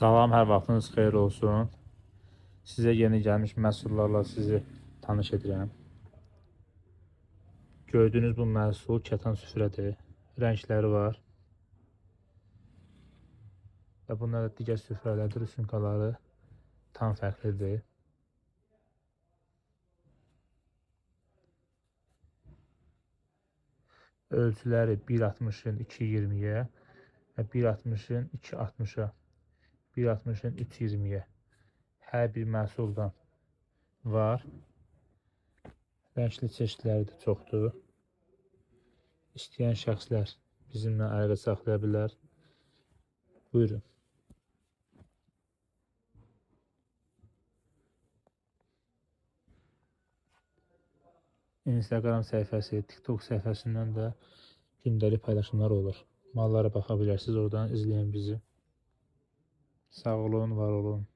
Salam, hər vaxtınız xeyir olsun. Sizə yeni gəlmiş məhsullarla sizi tanış edirəm. Gördüyünüz bu məhsul kətan süfrədir. Rəngləri var. Və bunlar da digər süfrələrdir, rüsumkaları tam fərqlidir. Ölçüləri 1.60-ın 2.20-yə və 1.60-ın 2.60-a, 1.60-ın 3.20-yə hər bir məhsuldan var. Rəngli çeşidləri də çoxdur. İstəyən şəxslər bizimlə əlaqə saxlaya bilər. Buyurun. Instagram səhifəsi, TikTok səhifəsindən də gündəlik paylaşımlar olur. Mallara baxa bilərsiniz, oradan izləyin bizi. Sağ olun, var olun.